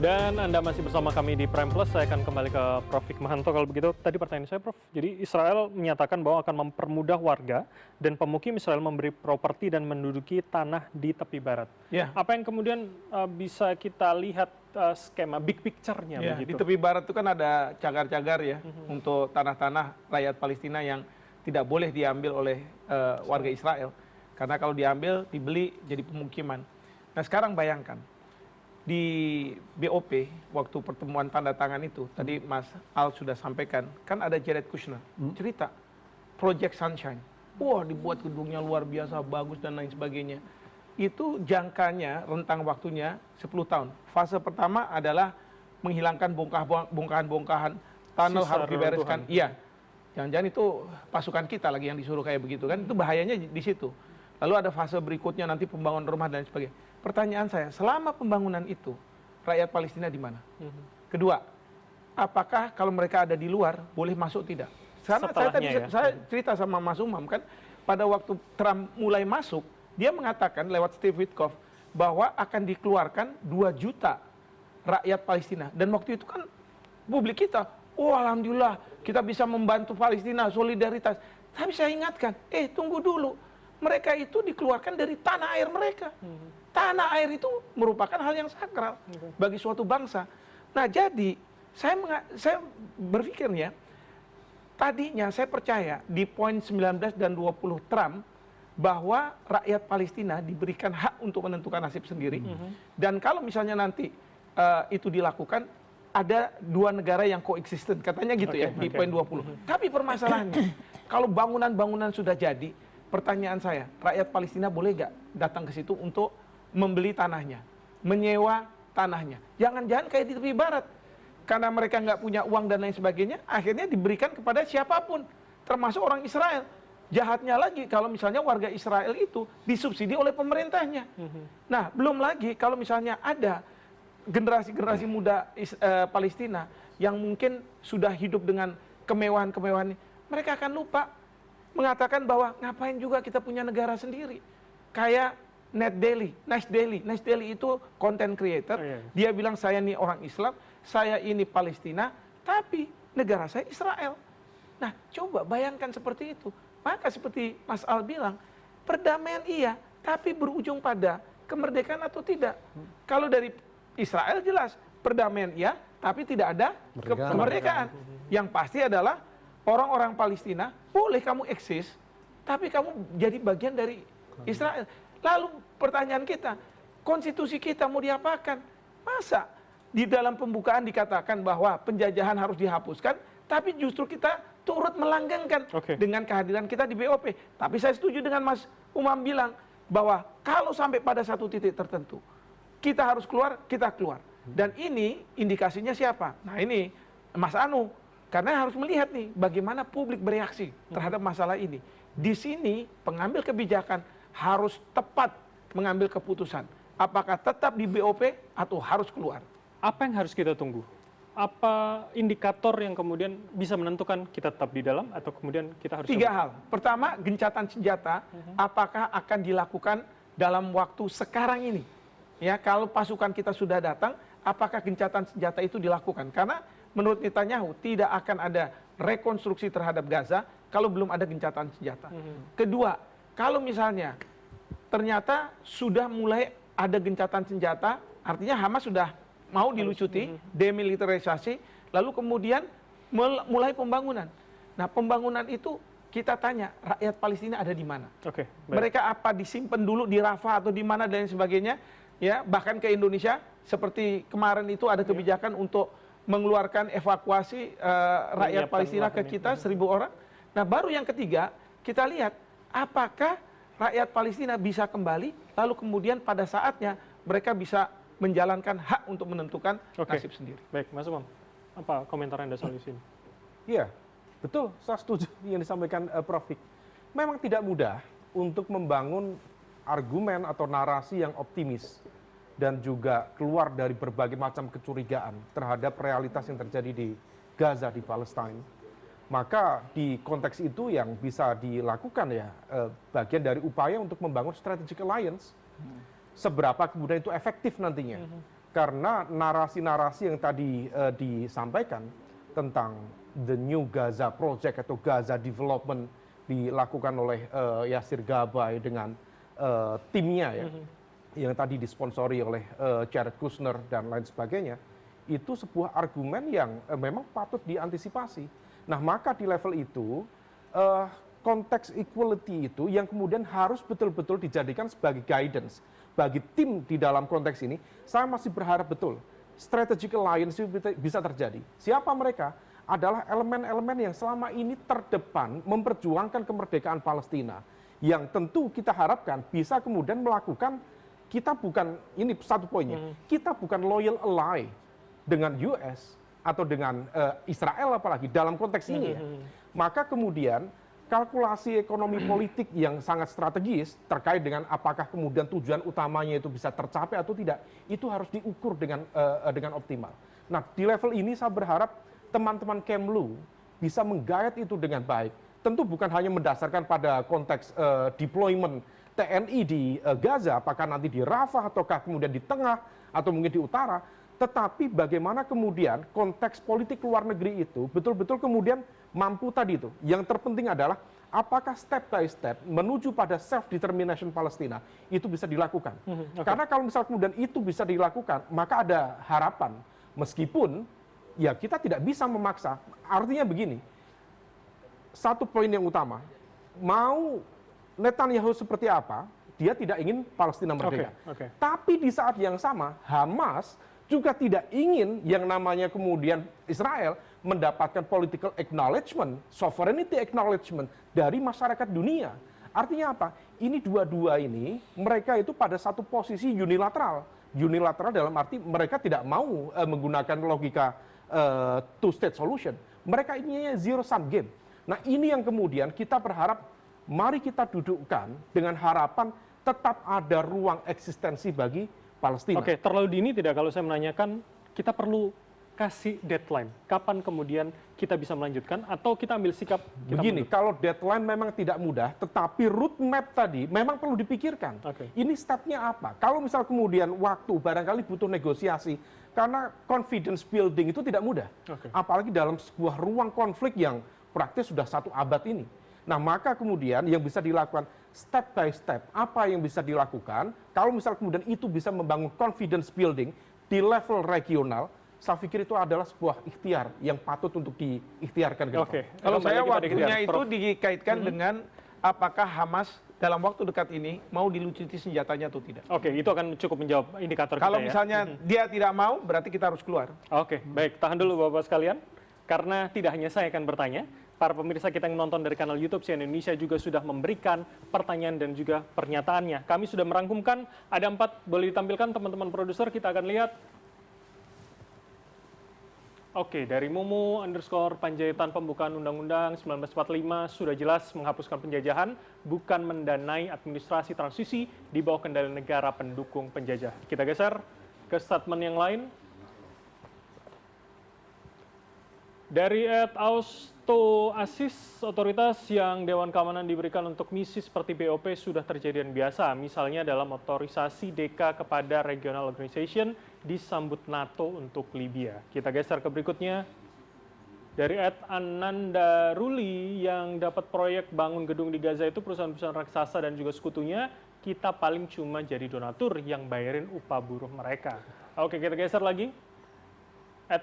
Dan Anda masih bersama kami di Prime Plus. Saya akan kembali ke Prof. Hikmahanto. Kalau begitu, tadi pertanyaan saya, Prof. Jadi Israel menyatakan bahwa akan mempermudah warga dan pemukim Israel memberi properti dan menduduki tanah di tepi barat. Ya. Apa yang kemudian bisa kita lihat skema big picture-nya Ya, begitu? di tepi barat itu kan ada cagar-cagar ya untuk tanah-tanah rakyat Palestina yang tidak boleh diambil oleh warga Israel. Karena kalau diambil, dibeli jadi pemukiman. Nah sekarang bayangkan, di BOP waktu pertemuan tanda tangan itu tadi Mas Al sudah sampaikan, kan ada Jared Kushner cerita Project Sunshine, wah dibuat gedungnya luar biasa bagus dan lain sebagainya. Itu jangkanya, rentang waktunya 10 tahun. Fase pertama adalah menghilangkan bongkahan-bongkahan, tunnel harus dibereskan. Iya, jangan-jangan itu pasukan kita lagi yang disuruh kayak begitu kan, itu bahayanya di situ. Lalu ada fase berikutnya nanti pembangunan rumah dan lain sebagainya. Pertanyaan saya, selama pembangunan itu, rakyat Palestina di mana? Kedua, apakah kalau mereka ada di luar, boleh masuk tidak? Karena saya cerita sama Mas Umam kan, pada waktu Trump mulai masuk, dia mengatakan lewat Steve Witkoff, bahwa akan dikeluarkan 2 juta rakyat Palestina. Dan waktu itu kan publik kita, oh alhamdulillah, kita bisa membantu Palestina, solidaritas. Tapi saya ingatkan, tunggu dulu. Mereka itu dikeluarkan dari tanah air mereka. Tanah air itu merupakan hal yang sakral bagi suatu bangsa. Nah jadi saya berpikirnya, tadinya saya percaya di poin 19 dan 20 Trump, bahwa rakyat Palestina diberikan hak untuk menentukan nasib sendiri. Dan kalau misalnya nanti itu dilakukan, ada 2 negara yang koeksisten, katanya gitu di poin 20. Tapi permasalahannya, kalau bangunan-bangunan sudah jadi, pertanyaan saya, rakyat Palestina boleh nggak datang ke situ untuk membeli tanahnya, menyewa tanahnya? Jangan-jangan kayak di tepi barat, karena mereka nggak punya uang dan lain sebagainya, akhirnya diberikan kepada siapapun, termasuk orang Israel. Jahatnya lagi, kalau misalnya warga Israel itu disubsidi oleh pemerintahnya. Nah, belum lagi kalau misalnya ada generasi-generasi muda Palestina yang mungkin sudah hidup dengan kemewahan-kemewahan, mereka akan lupa mengatakan bahwa ngapain juga kita punya negara sendiri. Kayak Nice Daily itu content creator. Dia bilang saya ini orang Islam, saya ini Palestina, tapi negara saya Israel. Nah, coba bayangkan seperti itu. Maka seperti Mas Al bilang, perdamaian iya, tapi berujung pada kemerdekaan atau tidak. Kalau dari Israel jelas, perdamaian iya, tapi tidak ada kemerdekaan. Yang pasti adalah orang-orang Palestina boleh kamu eksis, tapi kamu jadi bagian dari Israel. Lalu pertanyaan kita, konstitusi kita mau diapakan? Masa di dalam pembukaan dikatakan bahwa penjajahan harus dihapuskan, tapi justru kita turut melanggengkan dengan kehadiran kita di BOP. Tapi saya setuju dengan Mas Umam bilang bahwa kalau sampai pada satu titik tertentu, kita harus keluar, kita keluar. Dan ini indikasinya siapa? Nah ini Mas Anu. Karena harus melihat nih bagaimana publik bereaksi terhadap masalah ini. Di sini pengambil kebijakan harus tepat mengambil keputusan. Apakah tetap di BOP atau harus keluar? Apa yang harus kita tunggu? Apa indikator yang kemudian bisa menentukan kita tetap di dalam atau kemudian kita harus... 3 hal. Pertama, gencatan senjata apakah akan dilakukan dalam waktu sekarang ini? Ya, kalau pasukan kita sudah datang, apakah gencatan senjata itu dilakukan? Karena menurut Netanyahu tidak akan ada rekonstruksi terhadap Gaza kalau belum ada gencatan senjata. Kedua, kalau misalnya ternyata sudah mulai ada gencatan senjata, artinya Hamas sudah mau dilucuti, demilitarisasi, lalu kemudian mulai pembangunan. Nah, pembangunan itu kita tanya, rakyat Palestina ada di mana? Mereka apa disimpan dulu di Rafah atau di mana dan lain sebagainya? Ya, bahkan ke Indonesia, seperti kemarin itu ada kebijakan untuk mengeluarkan evakuasi rakyat Palestina ke kita 1.000 orang. Nah, baru yang ketiga, kita lihat apakah rakyat Palestina bisa kembali, lalu kemudian pada saatnya mereka bisa menjalankan hak untuk menentukan nasib sendiri. Baik, Mas Umam, apa komentar Anda soal ini? Iya, betul, saya setuju yang disampaikan Prof. Hik. Memang tidak mudah untuk membangun argumen atau narasi yang optimis dan juga keluar dari berbagai macam kecurigaan terhadap realitas yang terjadi di Gaza, di Palestina. Maka di konteks itu yang bisa dilakukan ya bagian dari upaya untuk membangun strategic alliance. Seberapa kemudian itu efektif nantinya. Karena narasi-narasi yang tadi disampaikan tentang the new Gaza project atau Gaza development dilakukan oleh Yasir Gabay dengan timnya ya, yang tadi disponsori oleh Jared Kushner dan lain sebagainya, itu sebuah argumen yang memang patut diantisipasi. Nah, maka di level itu konteks equality itu yang kemudian harus betul-betul dijadikan sebagai guidance bagi tim di dalam konteks ini. Saya masih berharap betul strategic alliance itu bisa terjadi. Siapa mereka? Adalah elemen-elemen yang selama ini terdepan memperjuangkan kemerdekaan Palestina, yang tentu kita harapkan bisa kemudian melakukan, kita bukan, ini satu poinnya, kita bukan loyal ally dengan US atau dengan Israel apalagi dalam konteks ini ya. Maka kemudian kalkulasi ekonomi politik yang sangat strategis terkait dengan apakah kemudian tujuan utamanya itu bisa tercapai atau tidak, itu harus diukur dengan optimal. Nah, di level ini saya berharap teman-teman Kemlu bisa menggayat itu dengan baik. Tentu bukan hanya mendasarkan pada konteks deployment TNI di Gaza, apakah nanti di Rafah ataukah kemudian di tengah atau mungkin di utara, tetapi bagaimana kemudian konteks politik luar negeri itu betul-betul kemudian mampu tadi itu. Yang terpenting adalah apakah step by step menuju pada self-determination Palestina itu bisa dilakukan. Karena kalau misal kemudian itu bisa dilakukan, maka ada harapan. Meskipun ya kita tidak bisa memaksa. Artinya begini, satu poin yang utama, mau Netanyahu seperti apa, dia tidak ingin Palestina merdeka. Tapi di saat yang sama, Hamas juga tidak ingin yang namanya kemudian Israel mendapatkan political acknowledgement, sovereignty acknowledgement dari masyarakat dunia. Artinya apa? Ini dua-dua ini, mereka itu pada satu posisi unilateral. Unilateral dalam arti mereka tidak mau menggunakan logika two-state solution. Mereka ininya zero-sum game. Nah, ini yang kemudian kita berharap, mari kita dudukkan dengan harapan tetap ada ruang eksistensi bagi Palestina. Oke, terlalu dini tidak kalau saya menanyakan, kita perlu kasih deadline. Kapan kemudian kita bisa melanjutkan atau kita ambil sikap begini, kalau deadline memang tidak mudah, tetapi roadmap tadi memang perlu dipikirkan. Ini stepnya apa? Kalau misal kemudian waktu barangkali butuh negosiasi, karena confidence building itu tidak mudah. Apalagi dalam sebuah ruang konflik yang praktis sudah 1 abad ini. Nah, maka kemudian yang bisa dilakukan step by step, apa yang bisa dilakukan, kalau misal kemudian itu bisa membangun confidence building di level regional, saya pikir itu adalah sebuah ikhtiar yang patut untuk diikhtiarkan ke depan. Kalau saya waktunya itu dikaitkan dengan apakah Hamas dalam waktu dekat ini mau dilucuti senjatanya atau tidak. Itu akan cukup menjawab indikator kalau kita ya. Misalnya dia tidak mau, berarti kita harus keluar. Baik, tahan dulu Bapak sekalian. Karena tidak hanya saya akan bertanya, para pemirsa kita yang menonton dari kanal YouTube CNN Indonesia juga sudah memberikan pertanyaan dan juga pernyataannya. Kami sudah merangkumkan, ada 4, boleh ditampilkan teman-teman produser, kita akan lihat. Dari Mumu_Panjaitan pembukaan Undang-Undang 1945 sudah jelas menghapuskan penjajahan, bukan mendanai administrasi transisi di bawah kendali negara pendukung penjajah. Kita geser ke statement yang lain. Dari Austo Asis, otoritas yang Dewan Keamanan diberikan untuk misi seperti BOP sudah terjadian biasa, misalnya dalam otorisasi DK kepada Regional Organization disambut NATO untuk Libya. Kita geser ke berikutnya. Dari Ananda Ruli, yang dapat proyek bangun gedung di Gaza itu perusahaan-perusahaan raksasa dan juga sekutunya, kita paling cuma jadi donatur yang bayarin upah buruh mereka. Kita geser lagi.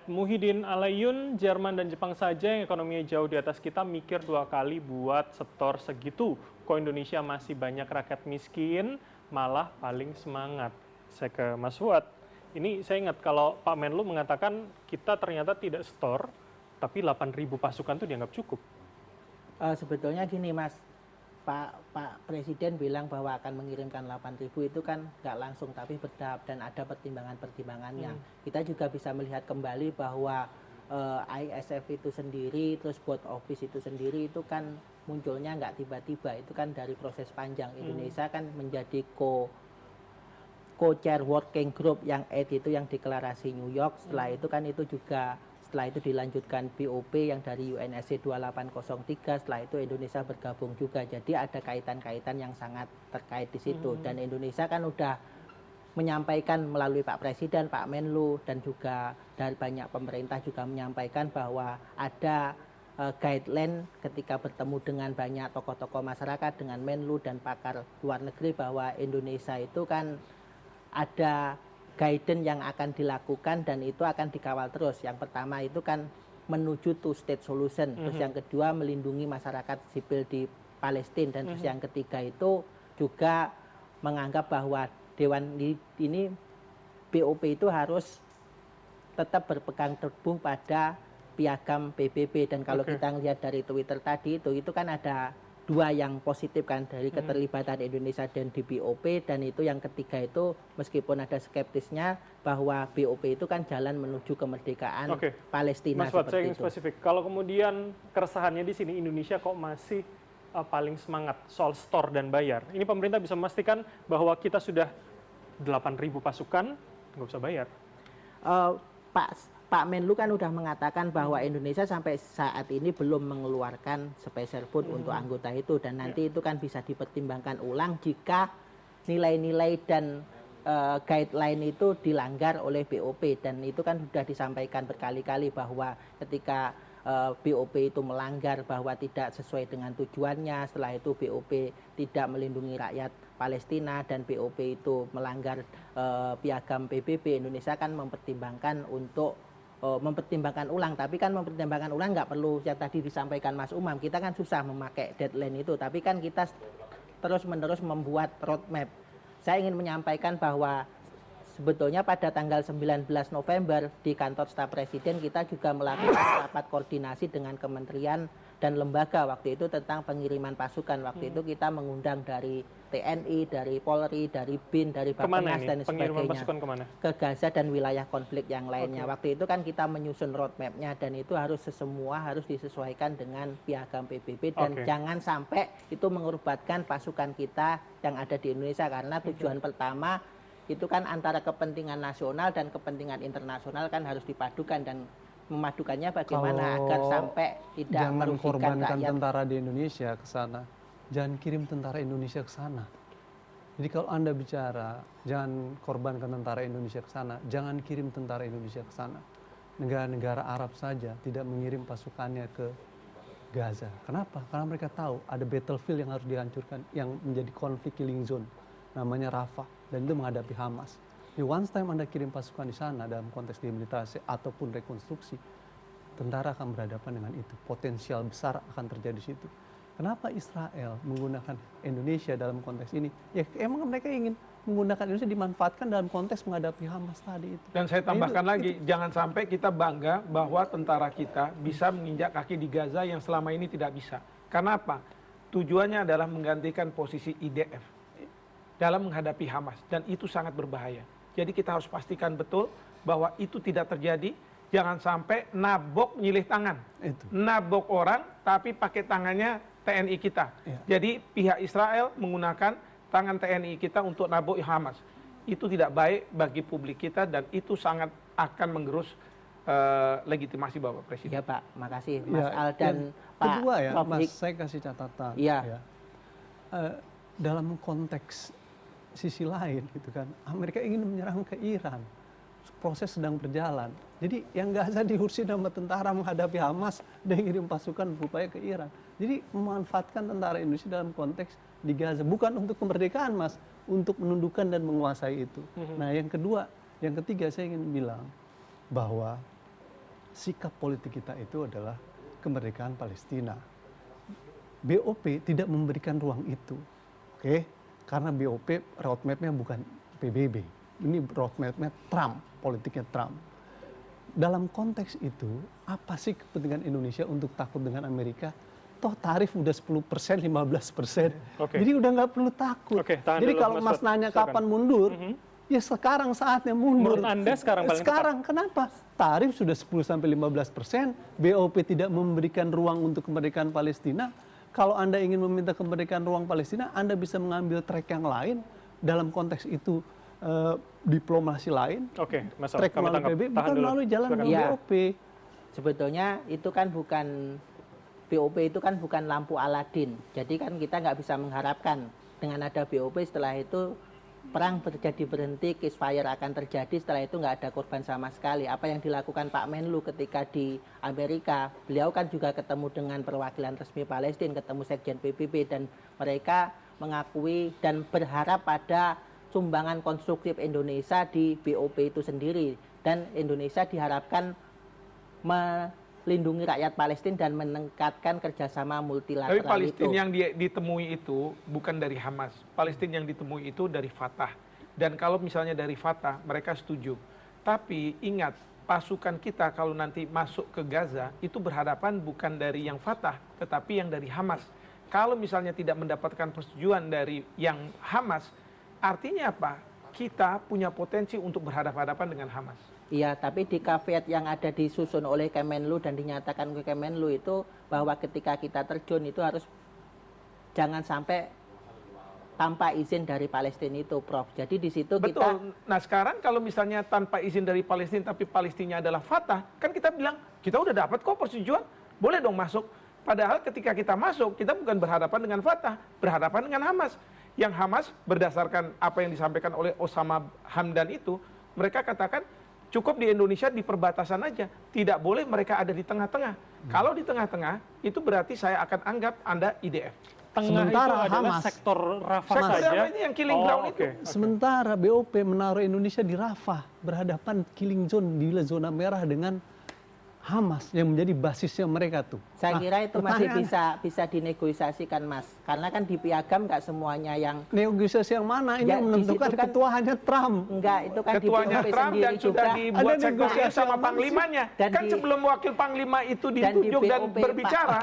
Muhyiddin Alayun, Jerman dan Jepang saja yang ekonominya jauh di atas kita mikir 2 kali buat setor segitu. Kok Indonesia masih banyak rakyat miskin, malah paling semangat. Saya ke Mas Fuad. Ini saya ingat kalau Pak Menlu mengatakan kita ternyata tidak setor, tapi 8.000 pasukan itu dianggap cukup. Sebetulnya gini Mas, Pak Presiden bilang bahwa akan mengirimkan 8.000 itu kan nggak langsung tapi berdahap dan ada pertimbangan-pertimbangannya. Kita juga bisa melihat kembali bahwa ISF itu sendiri, terus board office itu sendiri itu kan munculnya nggak tiba-tiba, itu kan dari proses panjang. Indonesia kan menjadi co-chair working group yang 8 itu yang deklarasi New York, setelah itu kan itu juga setelah itu dilanjutkan BOP yang dari UNSC 2803, setelah itu Indonesia bergabung juga. Jadi ada kaitan-kaitan yang sangat terkait di situ. Dan Indonesia kan udah menyampaikan melalui Pak Presiden, Pak Menlu, dan juga dari banyak pemerintah juga menyampaikan bahwa ada guideline ketika bertemu dengan banyak tokoh-tokoh masyarakat, dengan Menlu dan pakar luar negeri, bahwa Indonesia itu kan ada guidance yang akan dilakukan dan itu akan dikawal terus. Yang pertama itu kan menuju two state solution, terus yang kedua melindungi masyarakat sipil di Palestina, dan terus yang ketiga itu juga menganggap bahwa Dewan ini BOP itu harus tetap berpegang teguh pada piagam PBB. Dan kalau kita lihat dari Twitter tadi itu kan ada dua yang positif kan, dari keterlibatan Indonesia dan di BOP, dan itu yang ketiga itu meskipun ada skeptisnya bahwa BOP itu kan jalan menuju kemerdekaan Palestina. Mas Fuad, saya seperti ingin itu. spesifik. Kalau kemudian keresahannya di sini Indonesia kok masih paling semangat soal store dan bayar. Ini pemerintah bisa memastikan bahwa kita sudah 8.000 pasukan, nggak usah bayar. Pak Menlu kan udah mengatakan bahwa Indonesia sampai saat ini belum mengeluarkan spesial fund untuk anggota itu, dan nanti itu kan bisa dipertimbangkan ulang jika nilai-nilai dan guideline itu dilanggar oleh BOP. Dan itu kan sudah disampaikan berkali-kali bahwa ketika BOP itu melanggar bahwa tidak sesuai dengan tujuannya, setelah itu BOP tidak melindungi rakyat Palestina, dan BOP itu melanggar piagam PBB, Indonesia kan mempertimbangkan untuk mempertimbangkan ulang. Tapi kan mempertimbangkan ulang nggak perlu yang tadi disampaikan Mas Umam, kita kan susah memakai deadline itu, tapi kan kita terus-menerus membuat roadmap. Saya ingin menyampaikan bahwa sebetulnya pada tanggal 19 November di kantor staf Presiden kita juga melakukan rapat koordinasi dengan kementerian dan lembaga waktu itu tentang pengiriman pasukan. Waktu itu kita mengundang dari TNI, dari Polri, dari BIN, dari Bappenas dan Pengiriman sebagainya pasukan kemana? ke Gaza dan wilayah konflik yang lainnya. Waktu itu kan kita menyusun roadmap-nya, dan itu harus semua harus disesuaikan dengan piagam PBB, dan jangan sampai itu mengorbankan pasukan kita yang ada di Indonesia, karena tujuan pertama itu kan antara kepentingan nasional dan kepentingan internasional kan harus dipadukan, dan memadukannya bagaimana agar sampai tidak jangan merugikan korbankan rakyat. tentara di Indonesia ke sana, jangan kirim tentara Indonesia ke sana. Jadi kalau Anda bicara jangan korbankan tentara Indonesia ke sana, jangan kirim tentara Indonesia ke sana. Negara-negara Arab saja tidak mengirim pasukannya ke Gaza. Kenapa? Karena mereka tahu ada battlefield yang harus dihancurkan, yang menjadi konflik killing zone, namanya Rafah, dan itu menghadapi Hamas. Di once time Anda kirim pasukan di sana dalam konteks demilitarisasi ataupun rekonstruksi, tentara akan berhadapan dengan itu. Potensial besar akan terjadi di situ. Kenapa Israel menggunakan Indonesia dalam konteks ini? Ya emang mereka ingin menggunakan Indonesia dimanfaatkan dalam konteks menghadapi Hamas tadi itu. Dan saya tambahkan lagi, jangan sampai kita bangga bahwa tentara kita bisa menginjak kaki di Gaza yang selama ini tidak bisa. Karena apa? Tujuannya adalah menggantikan posisi IDF dalam menghadapi Hamas, dan itu sangat berbahaya. Jadi kita harus pastikan betul bahwa itu tidak terjadi. Jangan sampai nabok nyilih tangan, nabok orang tapi pakai tangannya TNI kita. Jadi pihak Israel menggunakan tangan TNI kita untuk nabok Hamas. Itu tidak baik bagi publik kita, dan itu sangat akan menggerus legitimasi Bapak Presiden. Ya Pak, makasih Mas Al dan Pak kedua ya, Prof. Mas, saya kasih catatan. Iya. Dalam konteks sisi lain gitu kan, Amerika ingin menyerang ke Iran, proses sedang berjalan. Jadi yang Gaza diurusin sama tentara menghadapi Hamas dan ngirim pasukan berupaya ke Iran. Jadi memanfaatkan tentara Indonesia dalam konteks di Gaza, bukan untuk kemerdekaan Mas, untuk menundukkan dan menguasai itu. Nah yang kedua, yang ketiga saya ingin bilang bahwa sikap politik kita itu adalah kemerdekaan Palestina. BOP tidak memberikan ruang itu, oke? Karena BOP roadmap-nya bukan PBB, ini roadmap-nya Trump, politiknya Trump. Dalam konteks itu, apa sih kepentingan Indonesia untuk takut dengan Amerika? Toh tarif udah 10%, 15%, jadi udah nggak perlu takut. Jadi kalau Mas nanya kapan mundur, ya sekarang saatnya mundur. Menurut Anda sekarang paling tepat? Kenapa? Tarif sudah 10-15%, BOP tidak memberikan ruang untuk kemerdekaan Palestina. Kalau Anda ingin meminta kemerdekaan ruang Palestina, Anda bisa mengambil track yang lain, dalam konteks itu diplomasi lain, track melalui PBB, bukan melalui jalan BOP. Sebetulnya itu kan bukan, BOP itu kan bukan lampu Aladin. Jadi kan kita nggak bisa mengharapkan dengan ada BOP setelah itu perang terjadi berhenti, ceasefire akan terjadi, setelah itu nggak ada korban sama sekali. Apa yang dilakukan Pak Menlu ketika di Amerika, beliau kan juga ketemu dengan perwakilan resmi Palestina, ketemu Sekjen PBB, dan mereka mengakui dan berharap pada sumbangan konstruktif Indonesia di BOP itu sendiri. Dan Indonesia diharapkan melindungi rakyat Palestina dan meningkatkan kerjasama multilateral Tapi Palestina itu. yang ditemui itu bukan dari Hamas. Palestina yang ditemui itu dari Fatah. Dan kalau misalnya dari Fatah, mereka setuju. Tapi ingat, pasukan kita kalau nanti masuk ke Gaza, itu berhadapan bukan dari yang Fatah, tetapi yang dari Hamas. Kalau misalnya tidak mendapatkan persetujuan dari yang Hamas, artinya apa? Kita punya potensi untuk berhadapan-hadapan dengan Hamas. Iya, tapi di caveat yang ada disusun oleh Kemenlu dan dinyatakan ke Kemenlu itu bahwa ketika kita terjun itu harus jangan sampai tanpa izin dari Palestina itu, Prof. Jadi di situ Betul. kita Nah sekarang kalau misalnya tanpa izin dari Palestina, tapi Palestina adalah Fatah, kan kita bilang, kita udah dapat kok persetujuan, boleh dong masuk. Padahal ketika kita masuk, kita bukan berhadapan dengan Fatah, berhadapan dengan Hamas. Yang Hamas berdasarkan apa yang disampaikan oleh Osama Hamdan itu, mereka katakan, cukup di Indonesia di perbatasan aja, tidak boleh mereka ada di tengah-tengah. Kalau di tengah-tengah, itu berarti saya akan anggap Anda IDF. Tengah Sementara itu adalah Hamas- sektor Rafah Sektor saja. Rafah ini yang killing ground itu. Sementara BOP menaruh Indonesia di Rafah, berhadapan killing zone di zona merah dengan Hamas yang menjadi basisnya mereka tuh. saya Nah, kira itu masih pertanyaan, bisa dinegosiasikan, Mas. Karena kan di Piagam nggak semuanya yang negosiasi yang mana? Ini Ya, yang di menentukan situ kan- ketua hanya Trump. enggak, itu kan Ketuanya di BOP Trump sendiri dan sudah juga. dibuat Ada sektornya negosiasi sama yang mana panglimanya. Dan Kan di- sebelum wakil panglima itu dan di ditunjuk dan BOP, berbicara,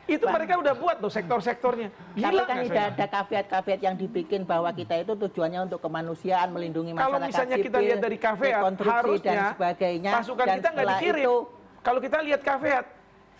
itu Pak. mereka udah buat tuh sektor-sektornya. Tapi Gila kan nggak tidak saya? ada kaveat-kaveat yang dibikin bahwa kita itu tujuannya untuk kemanusiaan, melindungi Kalau masyarakat misalnya kita sipil, lihat dari kaveat, rekonstruksi harusnya dan sebagainya. pasukan dan kita nggak setelah dikirim. itu Kalau kita lihat kaveat,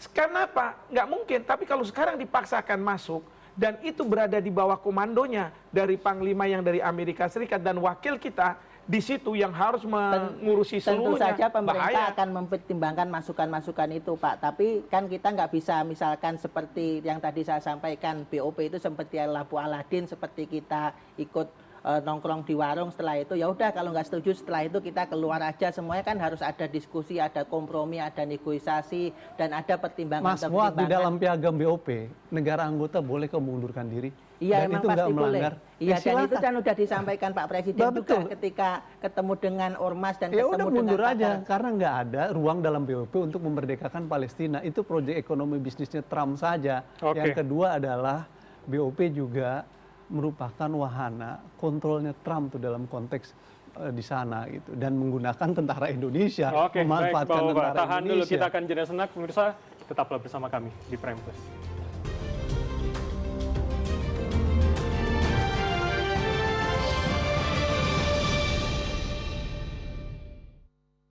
kenapa? Nggak mungkin. Tapi kalau sekarang dipaksakan masuk, dan itu berada di bawah komandonya dari panglima yang dari Amerika Serikat dan wakil kita di situ yang harus mengurusi tentu seluruhnya. saja pemerintah Bahaya. akan mempertimbangkan masukan-masukan itu, Pak. Tapi kan kita nggak bisa misalkan seperti yang tadi saya sampaikan, BOP itu seperti lampu Aladin, seperti kita ikut nongkrong di warung, setelah itu ya udah kalau nggak setuju setelah itu kita keluar aja. Semuanya kan harus ada diskusi, ada kompromi, ada negosiasi, dan ada Mas Fuad, di dalam piagam BOP, negara anggota boleh mengundurkan diri. Iya, dan emang itu nggak pasti boleh. melanggar. Iya, dan itu silakan. kan udah disampaikan Pak Presiden Bah, juga betul. ketika ketemu dengan Ormas dan Ya ketemu udah dengan mundur aja, pakar. karena nggak ada ruang dalam BOP untuk memerdekakan Palestina. Itu proyek ekonomi bisnisnya Trump saja. Oke. Yang kedua adalah BOP juga merupakan wahana kontrolnya Trump tuh dalam konteks di sana gitu, dan menggunakan tentara Indonesia, Oke, baik, memanfaatkan Bapak-Bapak. tentara Tahan dulu, Indonesia. kita akan jeda senak. Pemirsa, tetaplah bersama kami di Prime Plus.